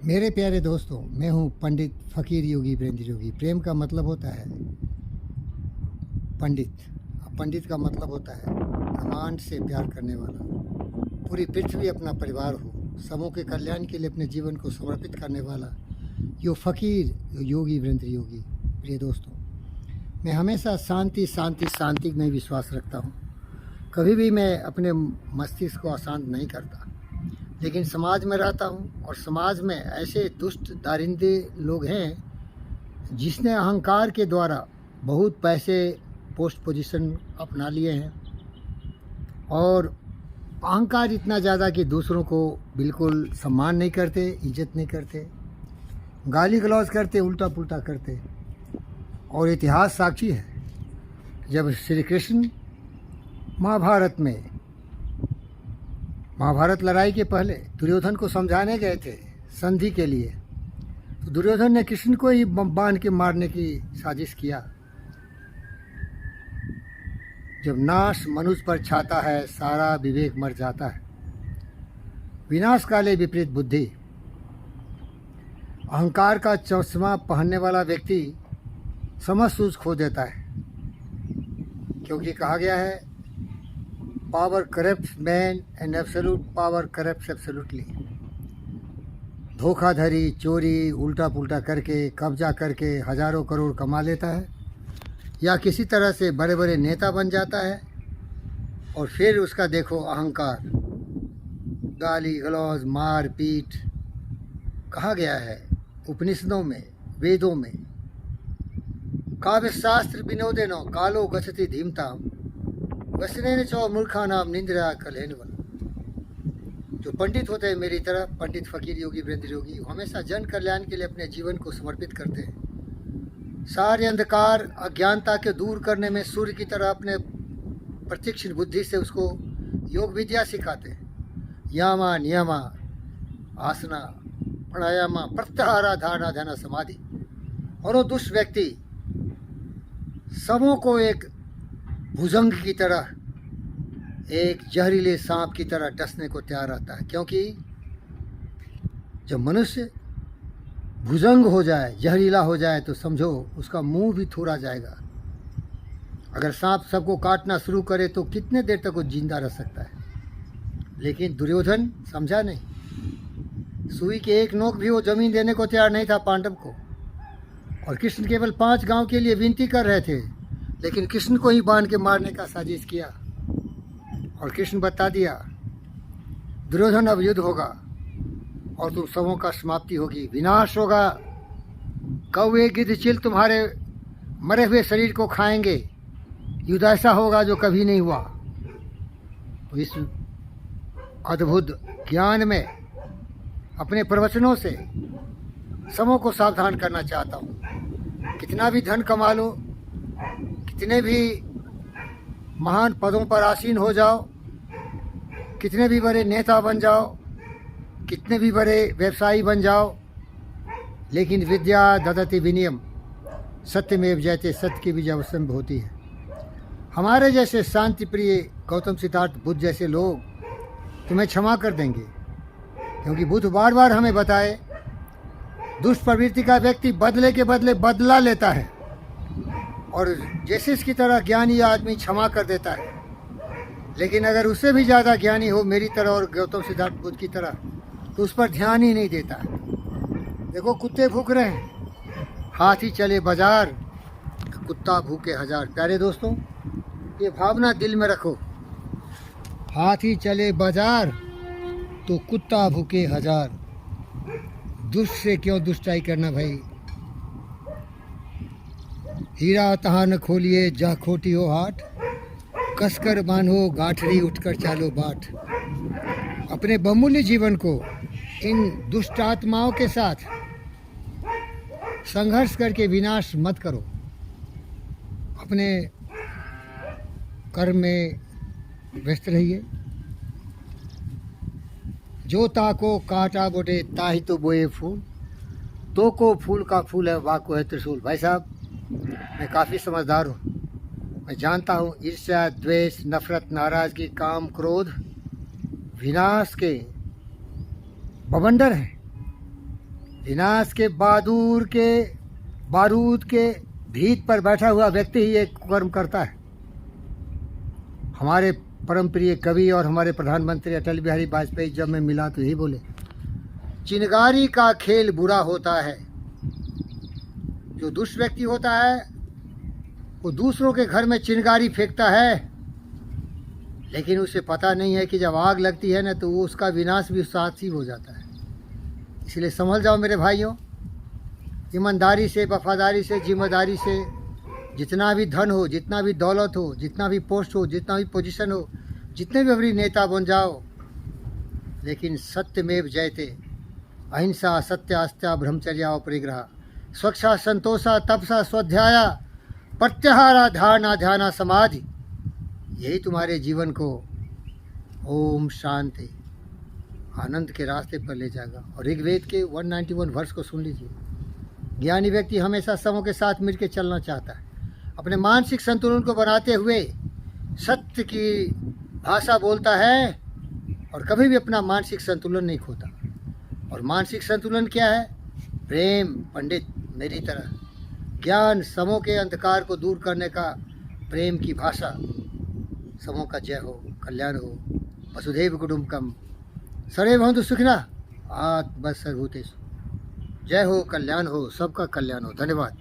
मेरे प्यारे दोस्तों, मैं हूँ पंडित फ़कीर योगी वीरेंद्र योगी। प्रेम का मतलब होता है पंडित। पंडित का मतलब होता है घमंड से प्यार करने वाला, पूरी पृथ्वी अपना परिवार हो, सबों के कल्याण के लिए अपने जीवन को समर्पित करने वाला यो फ़कीर योगी वीरेंद्र योगी। प्रिय दोस्तों, मैं हमेशा शांति शांति शांति में विश्वास रखता हूँ। कभी भी मैं अपने मस्तिष्क को अशांत नहीं करता, लेकिन समाज में रहता हूँ और समाज में ऐसे दुष्ट दारिंदे लोग हैं जिसने अहंकार के द्वारा बहुत पैसे पोस्ट पोजीशन अपना लिए हैं और अहंकार इतना ज़्यादा कि दूसरों को बिल्कुल सम्मान नहीं करते, इज्जत नहीं करते, गाली गलौज करते, उल्टा पुल्टा करते। और इतिहास साक्षी है, जब श्री कृष्ण महाभारत लड़ाई के पहले दुर्योधन को समझाने गए थे संधि के लिए, तो दुर्योधन ने कृष्ण को ही बांध के मारने की साजिश किया। जब नाश मनुष्य पर छाता है, सारा विवेक मर जाता है। विनाश काले विपरीत बुद्धि। अहंकार का चश्मा पहनने वाला व्यक्ति समझ सूझ खो देता है, क्योंकि कहा गया है power corrupts man and absolute power corrupts absolutely. धोखाधड़ी, चोरी, उल्टा पुल्टा करके, कब्जा करके हजारों करोड़ कमा लेता है या किसी तरह से बड़े बड़े नेता बन जाता है, और फिर उसका देखो अहंकार, गाली गलौज, मार पीट। कहा गया है उपनिषदों में, वेदों में, काव्य शास्त्र विनोदेनो कालो गच्छति धीमताम वसने चौ मूर्खा नाम निंद्रा कलेन वन। जो पंडित होते हैं मेरी तरह, पंडित फ़कीर योगी वीरेंद्र योगी, हमेशा जन कल्याण के लिए अपने जीवन को समर्पित करते हैं। सारे अंधकार अज्ञानता के दूर करने में सूर्य की तरह अपने प्रतीक्षण बुद्धि से उसको योग विद्या सिखाते हैं। यामा नियमा आसना प्राणायामा प्रत्याहारा धारणा ध्यान समाधि। और वो दुष्ट व्यक्ति सबों को एक भुजंग की तरह, एक जहरीले सांप की तरह डसने को तैयार रहता है, क्योंकि जब मनुष्य भुजंग हो जाए, जहरीला हो जाए, तो समझो उसका मुंह भी थोड़ा जाएगा। अगर सांप सबको काटना शुरू करे तो कितने देर तक वो जिंदा रह सकता है। लेकिन दुर्योधन समझा नहीं, सुई के एक नोक भी वो जमीन देने को तैयार नहीं था पांडव को। और कृष्ण केवल 5 गांव के लिए विनती कर रहे थे, लेकिन कृष्ण को ही बांध के मारने का साजिश किया। और कृष्ण बता दिया, दुर्योधन अब युद्ध होगा और तुम सबों का समाप्ति होगी, विनाश होगा। कौवे गिद्ध चील तुम्हारे मरे हुए शरीर को खाएंगे। युद्ध ऐसा होगा जो कभी नहीं हुआ। तो इस अद्भुत ज्ञान में अपने प्रवचनों से सबों को सावधान करना चाहता हूँ। कितना भी धन कमा लो, कितने भी महान पदों पर आसीन हो जाओ, कितने भी बड़े नेता बन जाओ, कितने भी बड़े व्यवसायी बन जाओ, लेकिन विद्या ददति विनियम सत्यमेव जयते, सत्य की विजय अवश्य होती है। हमारे जैसे शांति प्रिय गौतम सिद्धार्थ बुद्ध जैसे लोग तुम्हें क्षमा कर देंगे, क्योंकि बुद्ध बार बार हमें बताए दुष्ट प्रवृत्ति का व्यक्ति बदले के बदले बदला लेता है, और जैसे इसकी तरह ज्ञानी आदमी क्षमा कर देता है। लेकिन अगर उससे भी ज़्यादा ज्ञानी हो मेरी तरह और गौतम सिद्धार्थ बुद्ध की तरह, तो उस पर ध्यान ही नहीं देता है। देखो कुत्ते भूख रहे हैं, हाथी चले बाजार, कुत्ता भूखे हजार। प्यारे दोस्तों, ये भावना दिल में रखो, हाथी चले बाजार तो कुत्ता भूखे हजार। दुष्ट से क्यों दुष्टाई करना भाई। हीरा तहाँ न खोलिए जा खोटी हो हाट, कसकर बांधो गाठड़ी उठकर चालो बाट। अपने बहुमूल्य जीवन को इन दुष्ट आत्माओं के साथ संघर्ष करके विनाश मत करो। अपने कर्म में व्यस्त रहिए। जो ताको काटा बोटे ताही तो बोए फूल, तो को फूल का फूल है वाको है त्रिशूल। भाई साहब, मैं काफ़ी समझदार हूँ। मैं जानता हूँ ईर्ष्या, द्वेष, नफरत, नाराज़गी, काम, क्रोध विनाश के बवंडर हैं। विनाश के बारूद के भीत पर बैठा हुआ व्यक्ति ही एक कर्म करता है। हमारे परम प्रिय कवि और हमारे प्रधानमंत्री अटल बिहारी वाजपेयी जब मैं मिला तो यही बोले, चिनगारी का खेल बुरा होता है। जो दुष्ट व्यक्ति होता है वो दूसरों के घर में चिनगारी फेंकता है, लेकिन उसे पता नहीं है कि जब आग लगती है ना तो वो उसका विनाश भी साथ ही हो जाता है। इसलिए संभल जाओ मेरे भाइयों, ईमानदारी से, वफादारी से, जिम्मेदारी से, जितना भी धन हो, जितना भी दौलत हो, जितना भी पोस्ट हो, जितना भी पोजीशन हो, जितने भी बड़ी नेता बन जाओ, लेकिन सत्यमेव जयते, अहिंसा सत्यास्त्या ब्रह्मचर्या परिग्रह, स्वच्छा संतोषा तपसा स्वाध्याया प्रत्याहारा ध्याना ध्याना समाधि, यही तुम्हारे जीवन को ओम शांति आनंद के रास्ते पर ले जाएगा। और ऋग्वेद के 191 वर्ष को सुन लीजिए। ज्ञानी व्यक्ति हमेशा समूह के साथ मिलकर चलना चाहता है, अपने मानसिक संतुलन को बनाते हुए सत्य की भाषा बोलता है और कभी भी अपना मानसिक संतुलन नहीं खोता। और मानसिक संतुलन क्या है? प्रेम, पंडित मेरी तरह, ज्ञान, समूह के अंधकार को दूर करने का प्रेम की भाषा। समूह का जय हो, कल्याण हो, वसुधैव कुटुंबकम, सर्वे भवन्तु सुखिनः, आत्मा सर्वभूतेषु। जय हो, कल्याण हो, सबका कल्याण हो। धन्यवाद।